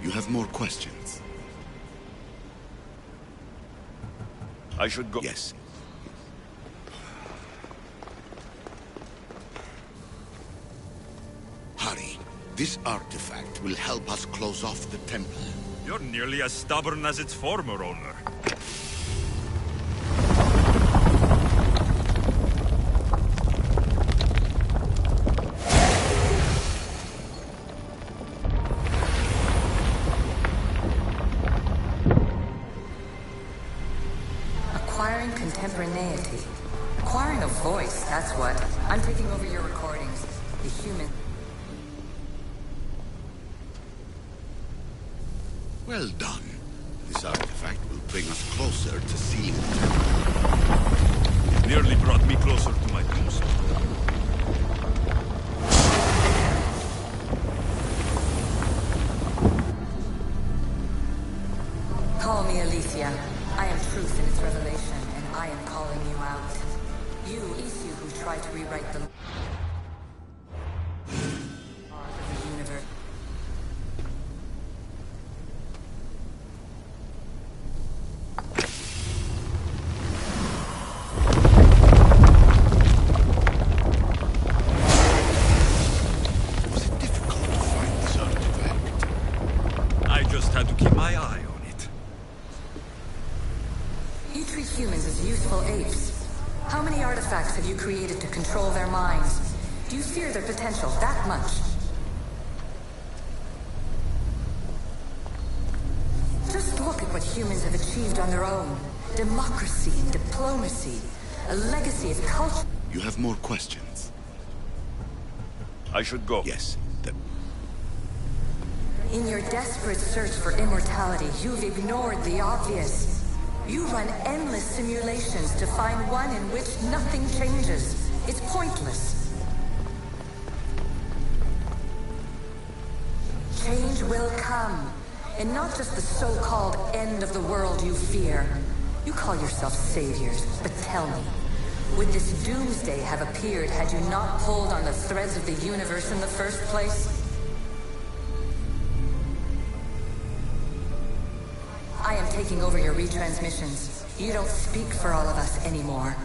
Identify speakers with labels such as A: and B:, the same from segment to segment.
A: You have more questions?
B: I should go.
A: Yes. Hurry. This artifact will help us close off the temple.
B: You're nearly as stubborn as its former owner.
C: Acquiring contemporaneity. Acquiring a voice, that's what. I'm taking over your recordings. The human...
A: Well done. This artifact will bring us closer to seeing the temple.
B: It nearly brought me closer to my tombstone.
C: Call me Aletheia. I am truth in its revelation, and I am calling you out. You, Isu, who tried to rewrite the... universe.
A: Was it difficult to find this artifact?
B: I just had to keep my eye on it.
C: You treat humans as useful apes. How many artifacts have you created to control their minds? Do you fear their potential that much? Just look at what humans have achieved on their own. Democracy and diplomacy. A legacy of culture.
A: You have more questions?
B: I should go.
A: Yes.
C: In your desperate search for immortality, you've ignored the obvious. You run endless simulations to find one in which nothing changes. It's pointless. Change will come, and not just the so-called end of the world you fear. You call yourself saviors, but tell me, would this doomsday have appeared had you not pulled on the threads of the universe in the first place? I am taking over your retransmissions. You don't speak for all of us anymore.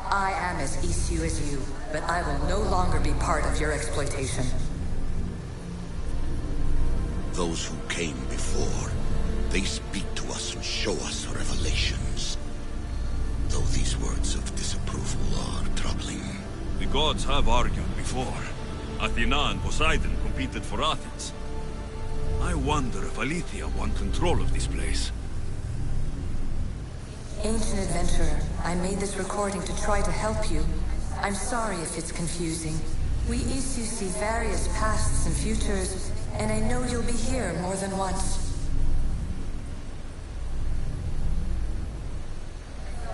C: I am as Isu as you, but I will no longer be part of your exploitation.
A: Those who came before, they speak to us and show us revelations. Though these words of disapproval are troubling.
B: The gods have argued before. Athena and Poseidon competed for Athens. I wonder if Aletheia won control of this place.
C: Ancient adventurer, I made this recording to try to help you. I'm sorry if it's confusing. We Isu see various pasts and futures, and I know you'll be here more than once.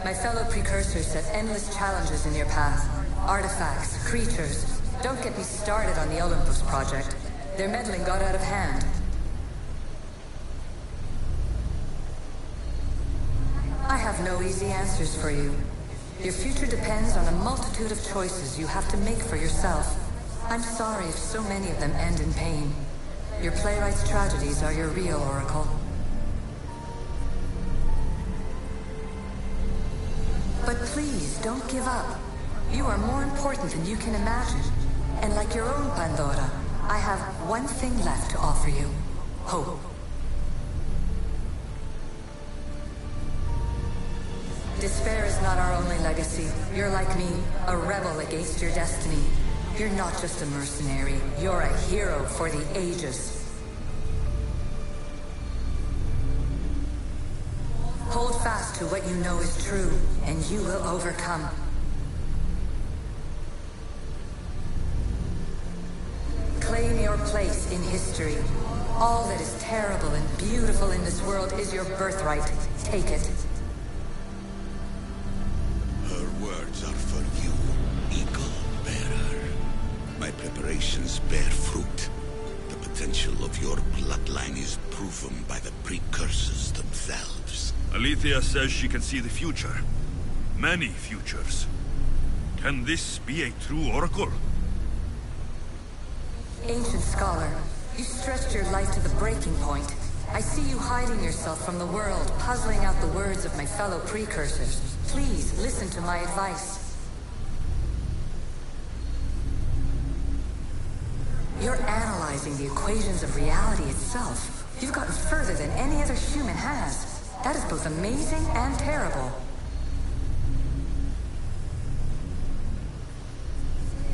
C: My fellow precursors set endless challenges in your path. Artifacts, creatures. Don't get me started on the Olympus project. Their meddling got out of hand. I have no easy answers for you. Your future depends on a multitude of choices you have to make for yourself. I'm sorry if so many of them end in pain. Your playwright's tragedies are your real oracle. But please, don't give up. You are more important than you can imagine. And like your own Pandora, I have one thing left to offer you. Hope. Despair is not our only legacy. You're like me, a rebel against your destiny. You're not just a mercenary, you're a hero for the ages. Hold fast to what you know is true, and you will overcome. Claim your place in history. All that is terrible and beautiful in this world is your birthright. Take it.
A: Her words are for you, Eagle Bearer. My preparations bear fruit. The potential of your bloodline is proven by the precursors themselves.
B: Aletheia says she can see the future. Many futures. Can this be a true oracle?
C: Ancient scholar, you stretched your life to the breaking point. I see you hiding yourself from the world, puzzling out the words of my fellow precursors. Please, listen to my advice. You're analyzing the equations of reality itself. You've gotten further than any other human has. That is both amazing and terrible.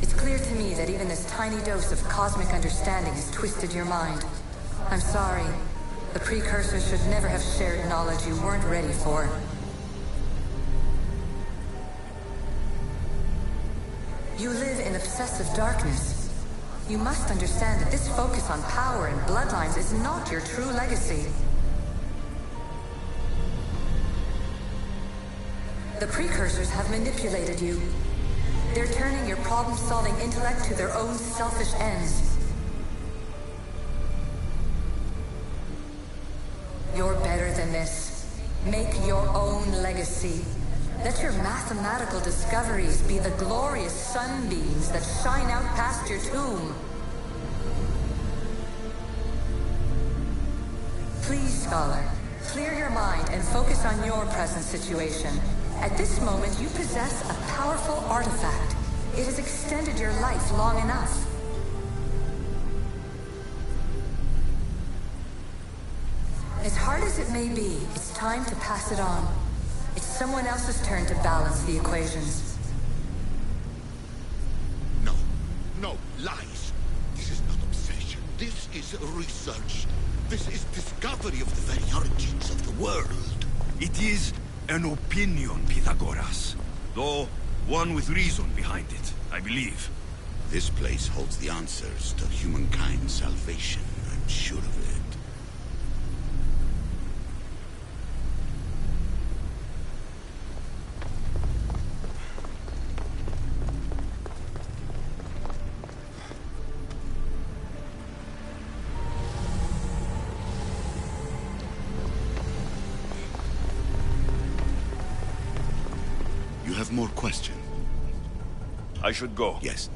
C: It's clear to me that even this tiny dose of cosmic understanding has twisted your mind. I'm sorry. The precursors should never have shared knowledge you weren't ready for. You live in obsessive darkness. You must understand that this focus on power and bloodlines is not your true legacy. The precursors have manipulated you. They're turning your problem-solving intellect to their own selfish ends. You're better than this. Make your own legacy. Let your mathematical discoveries be the glorious sunbeams that shine out past your tomb. Please, Scholar, clear your mind and focus on your present situation. At this moment, you possess a powerful artifact. It has extended your life long enough. As hard as it may be, it's time to pass it on. It's someone else's turn to balance the equations.
A: No. No, lies. This is not obsession. This is research. This is discovery of the very origins of the world.
B: It is an opinion, Pythagoras. Though, one with reason behind it, I believe.
A: This place holds the answers to humankind's salvation, I'm sure of it. You have more questions?
B: I should go.
A: Yes.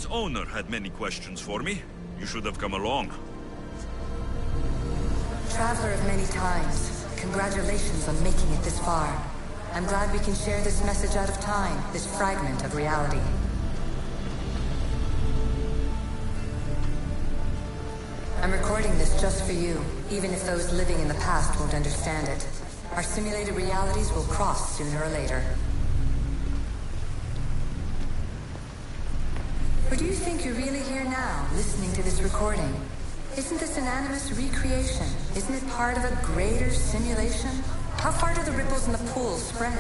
B: Owner had many questions for me. You should have come along.
C: Traveler of many times, congratulations on making it this far. I'm glad we can share this message out of time, this fragment of reality. I'm recording this just for you, even if those living in the past won't understand it. Our simulated realities will cross sooner or later. Or do you think you're really here now, listening to this recording? Isn't this an animus recreation? Isn't it part of a greater simulation? How far do the ripples in the pool spread?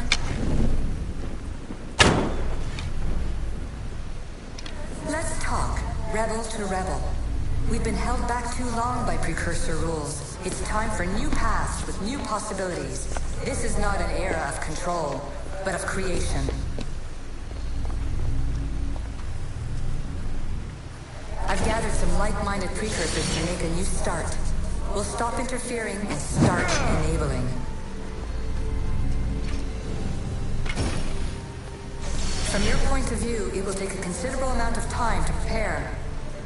C: Let's talk, rebel to rebel. We've been held back too long by precursor rules. It's time for new paths with new possibilities. This is not an era of control, but of creation. I've gathered some like-minded precursors to make a new start. We'll stop interfering and start enabling. From your point of view, it will take a considerable amount of time to prepare.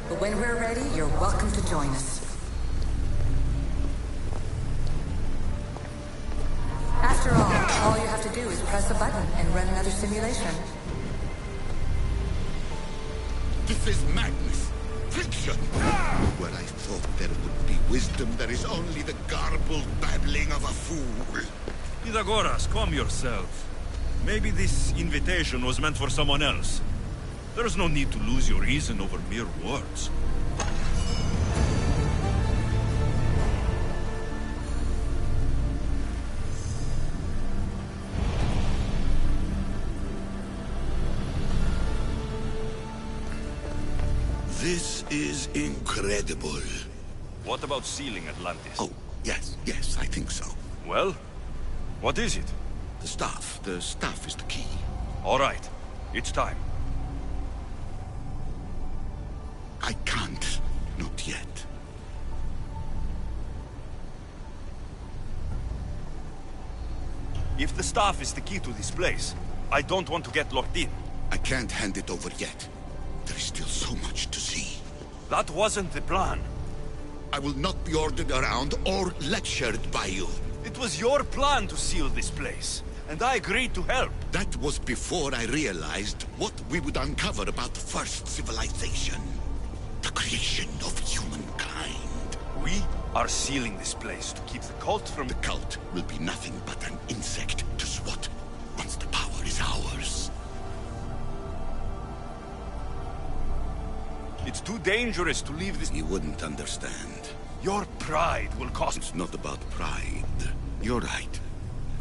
C: But when we're ready, you're welcome to join us. After all you have to do is press a button and run another simulation.
A: This is madness. Fiction! Where I thought there would be wisdom, there is only the garbled babbling of a fool.
B: Pythagoras, calm yourself. Maybe this invitation was meant for someone else. There's no need to lose your reason over mere words.
A: is incredible.
B: What about sealing Atlantis?
A: Oh, yes, I think so.
B: Well, what is it?
A: The staff is the key.
B: All right, it's time.
A: I can't, not yet.
B: If the staff is the key to this place, I don't want to get locked in.
A: I can't hand it over yet. There is still so much to see.
B: That wasn't the plan.
A: I will not be ordered around or lectured by you.
B: It was your plan to seal this place, and I agreed to help.
A: That was before I realized what we would uncover about the first civilization. The creation of humankind.
B: We are sealing this place to keep the cult from...
A: The cult will be nothing but an insect to swat once the power is ours.
B: It's too dangerous to leave this...
A: You wouldn't understand.
B: Your pride will cost...
A: It's not about pride. You're right.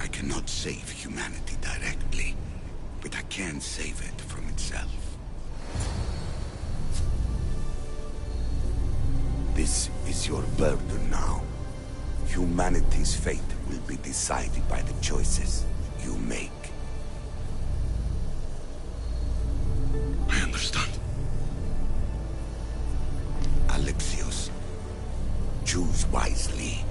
A: I cannot save humanity directly, but I can save it from itself. This is your burden now. Humanity's fate will be decided by the choices you make.
B: I understand.
A: Alexios, choose wisely.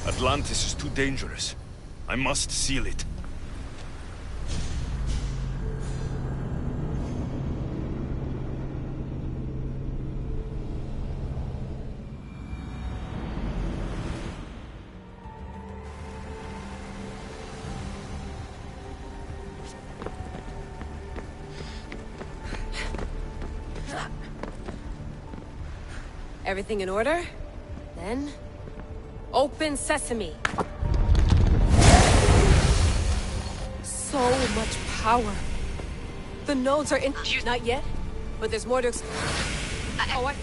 B: Atlantis is too dangerous. I must seal it.
D: Everything in order? Then... open sesame! So much power. The nodes are in... Not yet, but there's more to... Oh, I...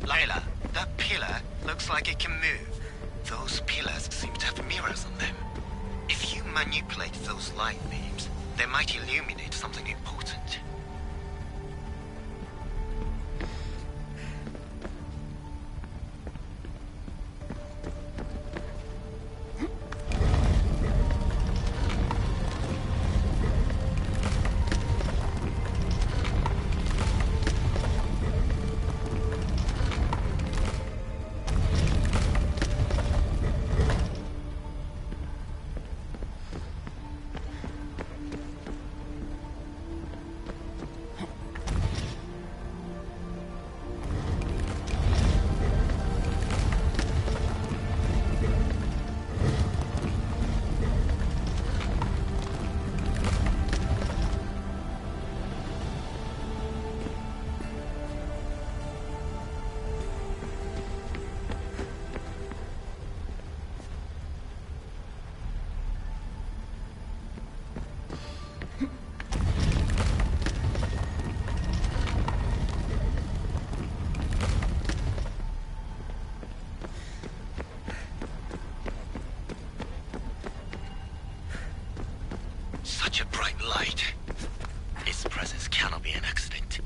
E: Layla, that pillar looks like it can move. Those pillars seem to have mirrors on them. If you manipulate those light beams, they might illuminate something important. such a bright light. Its presence cannot be an accident.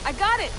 D: I got it!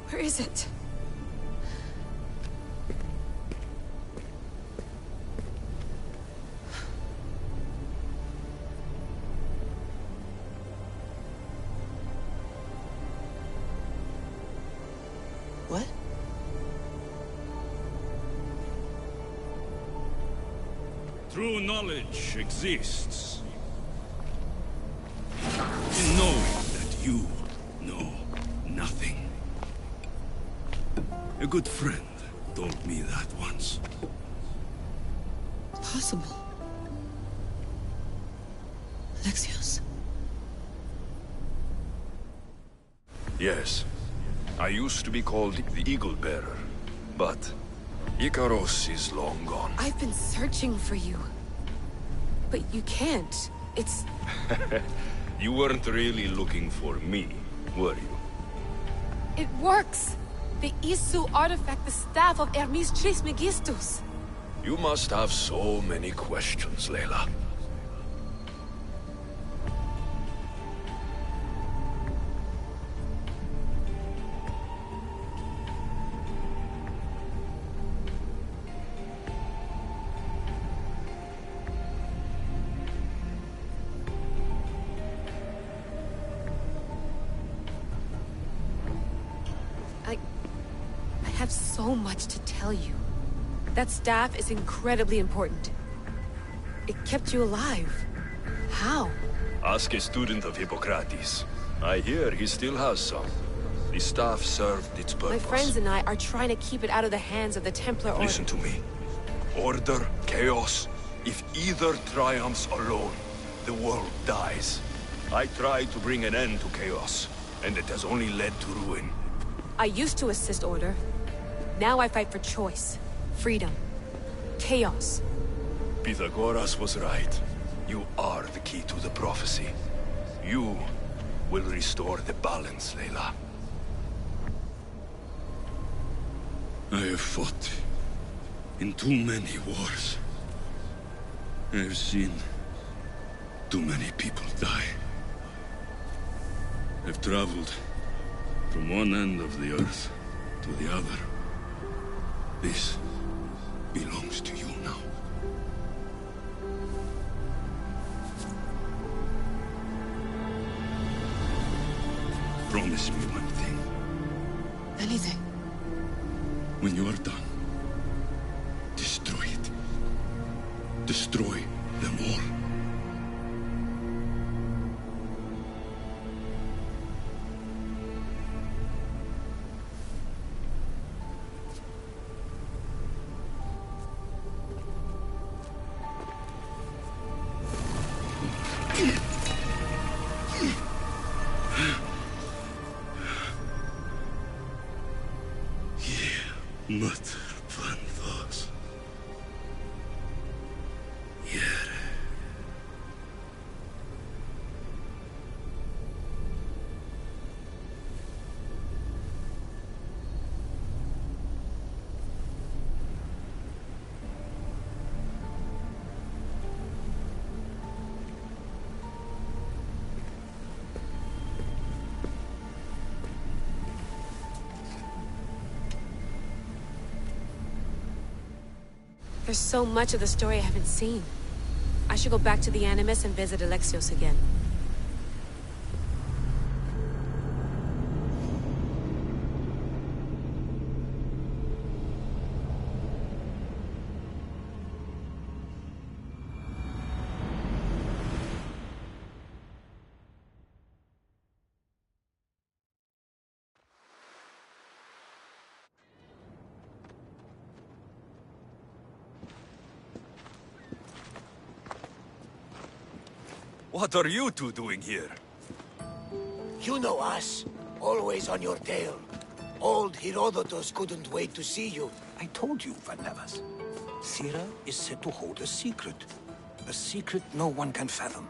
D: Where is it? What?
B: True knowledge exists in knowing that you know nothing. A good friend told me that once.
D: Possible. Alexios?
F: Yes. I used to be called the Eagle Bearer, but Icaros is long gone.
D: I've been searching for you. But you can't. It's...
F: You weren't really looking for me, were you?
D: It works! The Isu artifact, the staff of Hermes Trismegistus.
F: You must have so many questions, Layla.
D: I have so much to tell you. That staff is incredibly important. It kept you alive. How?
F: Ask a student of Hippocrates. I hear he still has some. The staff served its purpose.
D: My friends and I are trying to keep it out of the hands of the Templar Order.
F: Listen to me. Order, chaos. If either triumphs alone, the world dies. I tried to bring an end to chaos, and it has only led to ruin.
D: I used to assist Order. Now I fight for choice, freedom, chaos.
F: Pythagoras was right. You are the key to the prophecy. You will restore the balance, Layla.
B: I have fought in too many wars. I have seen too many people die. I've traveled from one end of the earth to the other. This belongs to you now. Promise me one thing.
D: Anything.
B: When you are done, destroy it. Destroy them all.
A: Mother bandos. Yere.
D: There's so much of the story I haven't seen. I should go back to the Animus and visit Alexios again.
F: What are you two doing here?
G: You know us. Always on your tail. Old Herodotus couldn't wait to see you.
H: I told you, Van Nevers. Sira is said to hold a secret. A secret no one can fathom.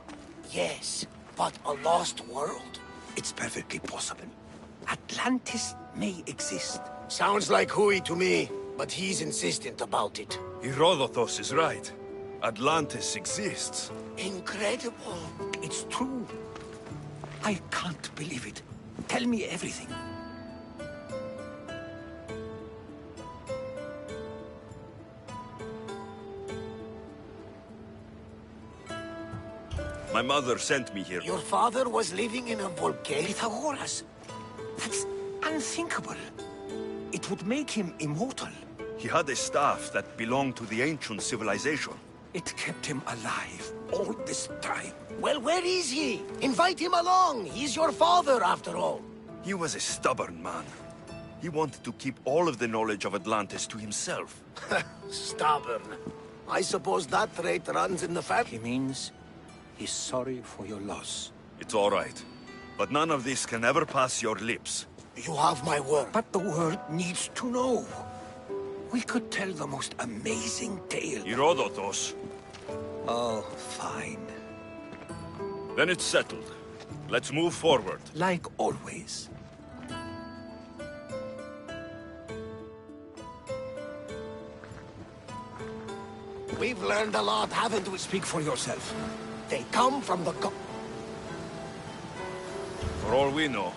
G: Yes, but a lost world?
H: It's perfectly possible. Atlantis may exist.
G: Sounds like Hui to me, but he's insistent about it.
F: Herodotus is right. Atlantis exists.
G: Incredible.
H: It's true. I can't believe it. Tell me everything.
F: My mother sent me here.
G: Your father was living in a volcano?
H: Pythagoras. That's unthinkable. It would make him immortal.
F: He had a staff that belonged to the ancient civilization.
H: It kept him alive all this time.
G: Well, where is he? Invite him along. He's your father, after all.
F: He was a stubborn man. He wanted to keep all of the knowledge of Atlantis to himself.
G: Stubborn. I suppose that trait runs in the family.
H: He means he's sorry for your loss.
F: It's all right. But none of this can ever pass your lips.
G: You have my word.
H: But the world needs to know. We could tell the most amazing tale.
F: Herodotus.
H: Oh, fine.
F: Then it's settled. Let's move forward.
H: Like always.
G: We've learned a lot, haven't we?
H: Speak for yourself.
G: They come from the
F: For all we know.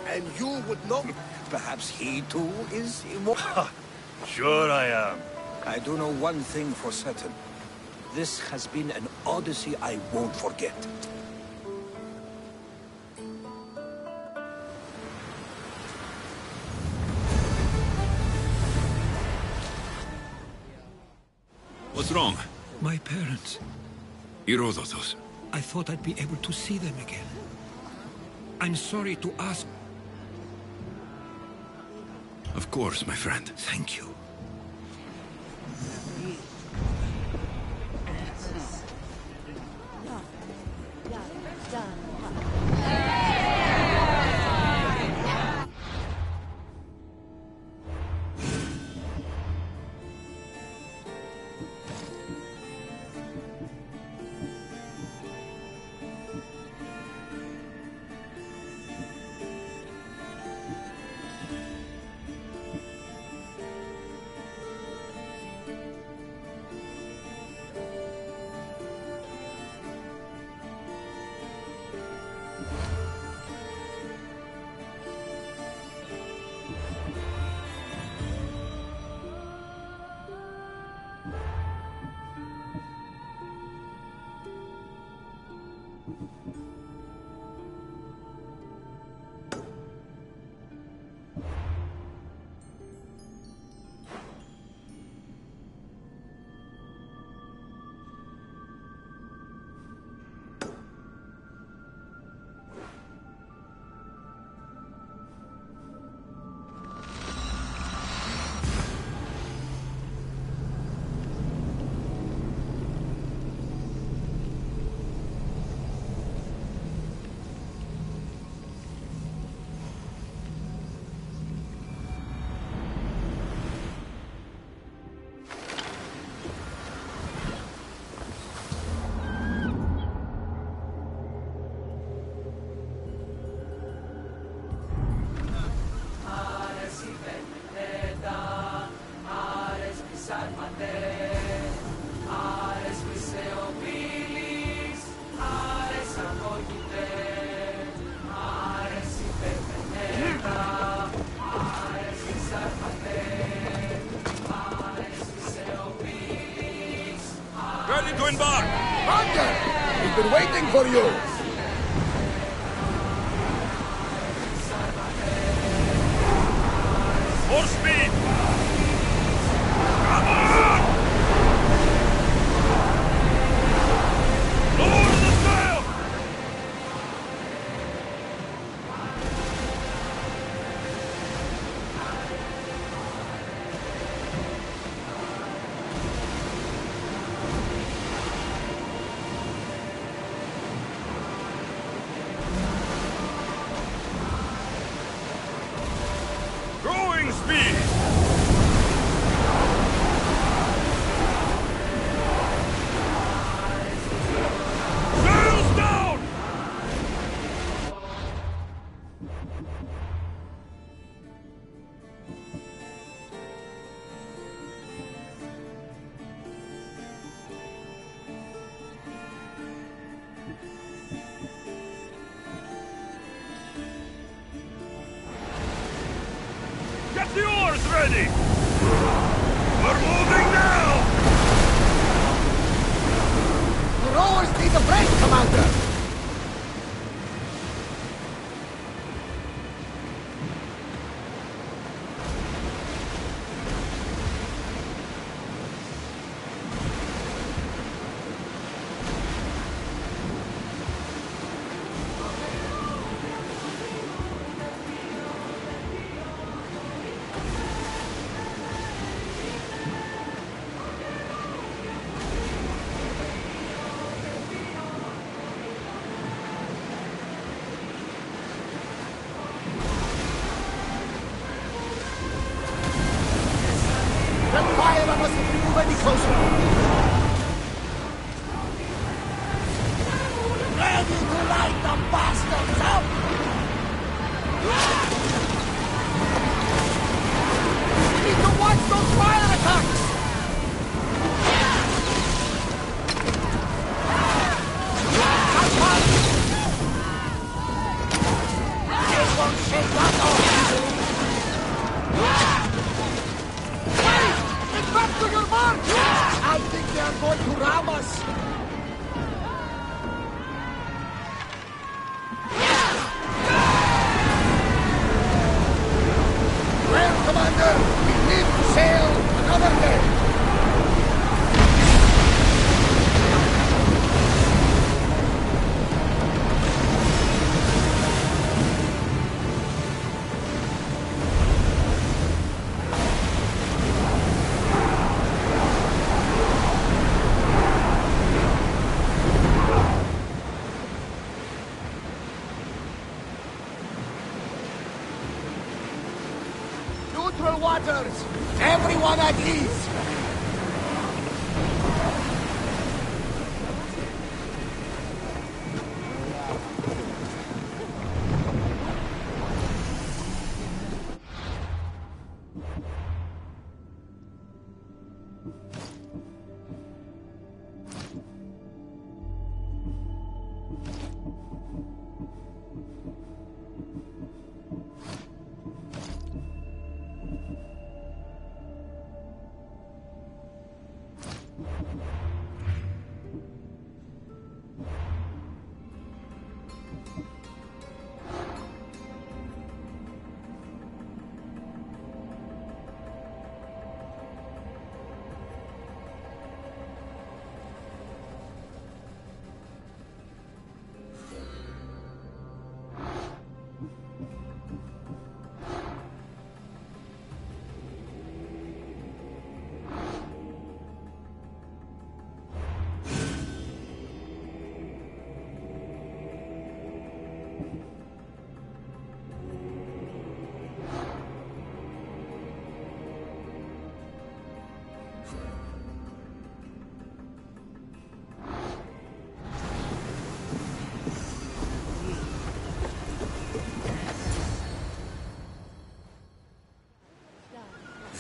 G: And you would know?
H: Perhaps he too is immortal.
F: Sure I am.
H: I do know one thing for certain. This has been an Odyssey I won't forget.
A: What's wrong?
I: My parents.
A: Herodotus.
I: I thought I'd be able to see them again. I'm sorry to ask.
A: Of course, my friend.
I: Thank you.
G: Roger! We've been waiting for you!
B: More speed! Come on! Lower the sail! Growing speed! Sails down! Get the oars ready! We're moving now!
G: The rowers need a break, Commander! Don't fire on us if we move any closer! Ready to light the bastards up! We need to watch those fire attacks! They won't shake us off easily! Get back to your march! I think they are going to ram us! Well, Commander, we need to sail another day! Neutral waters! Everyone at ease!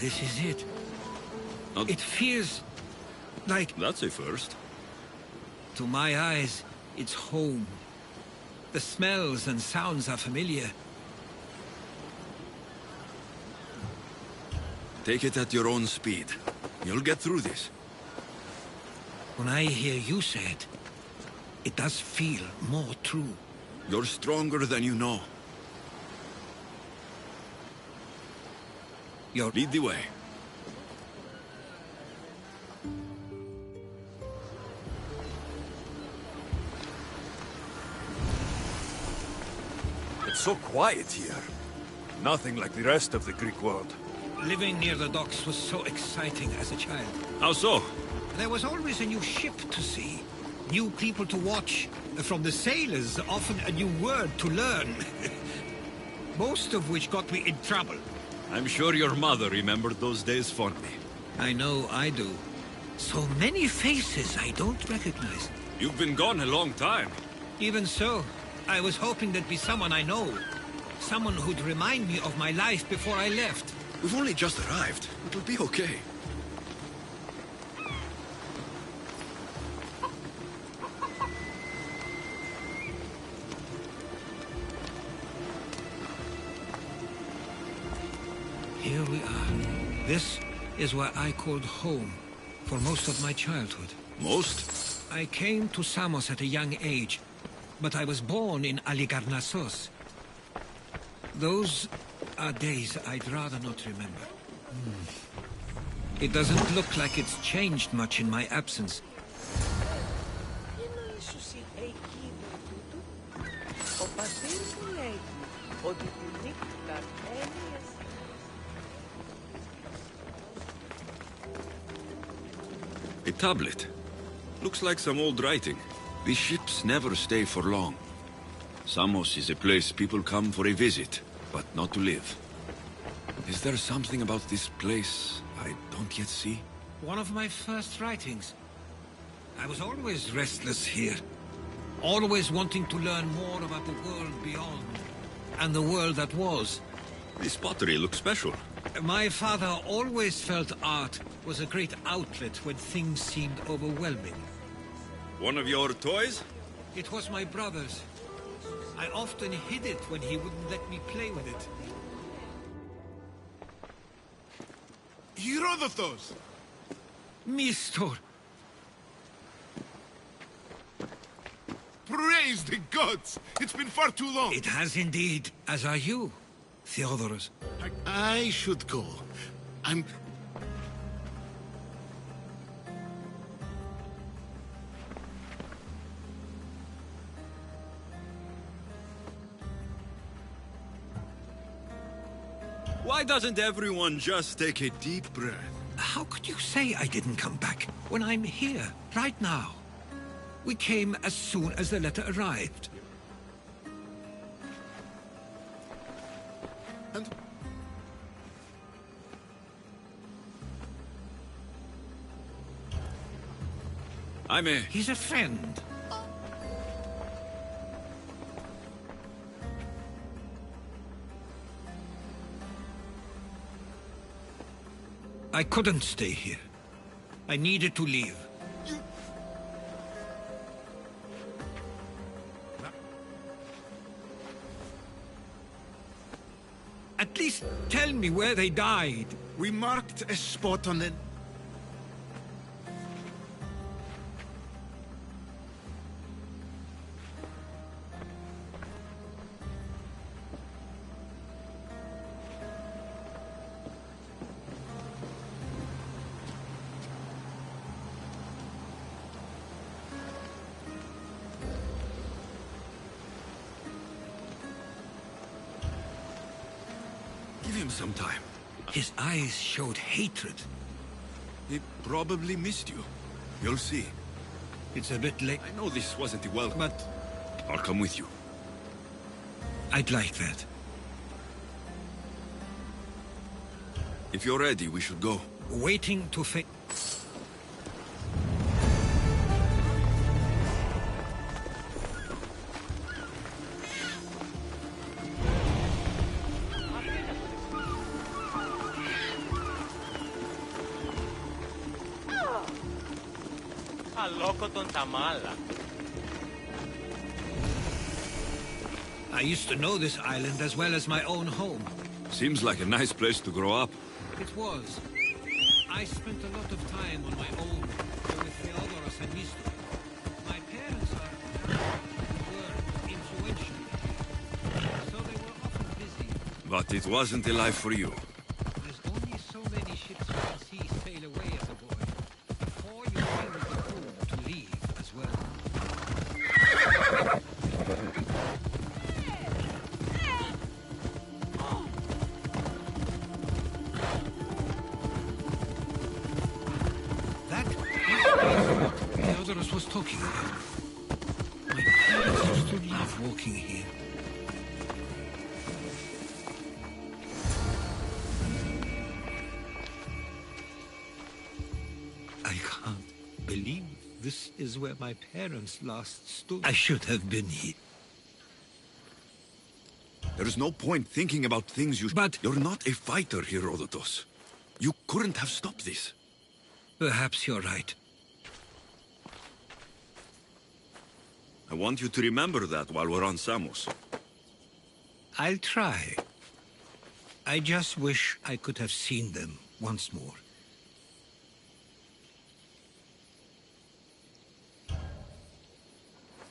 I: This is it.
B: Not-
I: It feels like,
B: That's a first.
I: to my eyes, it's home. The smells and sounds are familiar.
B: Take it at your own speed. You'll get through this.
I: When I hear you say it, it does feel more true.
B: You're stronger than you know. Lead the way.
F: It's so quiet here. Nothing like the rest of the Greek world.
I: Living near the docks was so exciting as a child.
B: How so?
I: There was always a new ship to see, new people to watch. From the sailors, often a new word to learn. Most of which got me in trouble.
B: I'm sure your mother remembered those days fondly.
I: I know I do. So many faces I don't recognize.
B: You've been gone a long time.
I: Even so, I was hoping there'd be someone I know. Someone who'd remind me of my life before I left.
B: We've only just arrived. It'll be okay.
I: Here we are. This is where I called home for most of my childhood.
B: Most?
I: I came to Samos at a young age, but I was born in Aligarnassos. Those are days I'd rather not remember. It doesn't look like it's changed much in my absence.
B: A tablet. Looks like some old writing. These ships never stay for long. Samos is a place people come for a visit, but not to live. Is there something about this place I don't yet see?
I: One of my first writings. I was always restless here. Always wanting to learn more about the world beyond. And the world that was.
B: This pottery looks special.
I: My father always felt art was a great outlet when things seemed overwhelming.
B: One of your toys?
I: It was my brother's. I often hid it when he wouldn't let me play with it.
J: Herodotos!
I: Mistor!
J: Praise the gods! It's been far too long!
I: It has indeed, as are you, Theodoros.
J: I should go. I'm...
B: Why doesn't everyone just take a deep breath?
I: How could you say I didn't come back when I'm here, right now? We came as soon as the letter arrived.
J: And...
I: He's a friend. I couldn't stay here. I needed to leave. At least tell me where they died.
J: We marked a spot on the...
B: Give him some time.
I: His eyes showed hatred.
B: He probably missed you. You'll see.
I: It's a bit late.
B: I know this wasn't a welcome,
I: But
B: I'll come with you.
I: I'd like that.
B: If you're ready, we should go.
I: Waiting to fa- I used to know this island as well as my own home.
B: Seems like a nice place to grow up.
I: It was. I spent a lot of time on my own with Theodoros and Mistor. My parents are
B: But it wasn't a life for you.
I: There's only so many ships you can see sail away as a boy. Before you feel the pull to leave as well. That is what Theodorus was talking about. My parents used to love walking here. I can't believe this is where my parents last stood. I should have been here.
B: There's no point thinking about things you...
I: But...
B: You're not a fighter, Herodotus. You couldn't have stopped this.
I: Perhaps you're right.
B: I want you to remember that while we're on Samos.
I: I'll try. I just wish I could have seen them once more.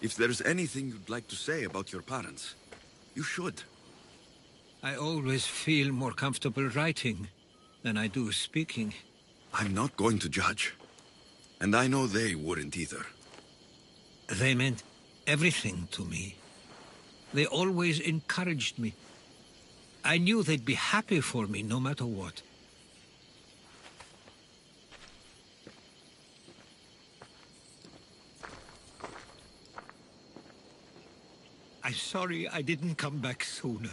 B: If there's anything you'd like to say about your parents, you should.
I: I always feel more comfortable writing than I do speaking.
B: I'm not going to judge. And I know they wouldn't either.
I: They meant everything to me. They always encouraged me. I knew they'd be happy for me no matter what. I'm sorry I didn't come back sooner.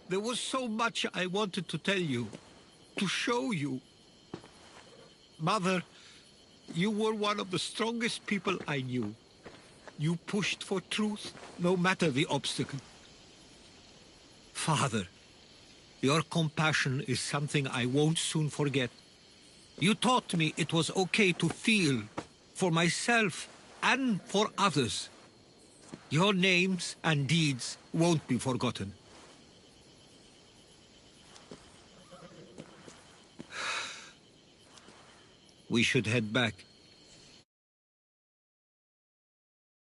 I: There was so much I wanted to tell you, to show you. Mother, you were one of the strongest people I knew. You pushed for truth, no matter the obstacle. Father, your compassion is something I won't soon forget. You taught me it was okay to feel, for myself and for others. Your names and deeds won't be forgotten. We should head back.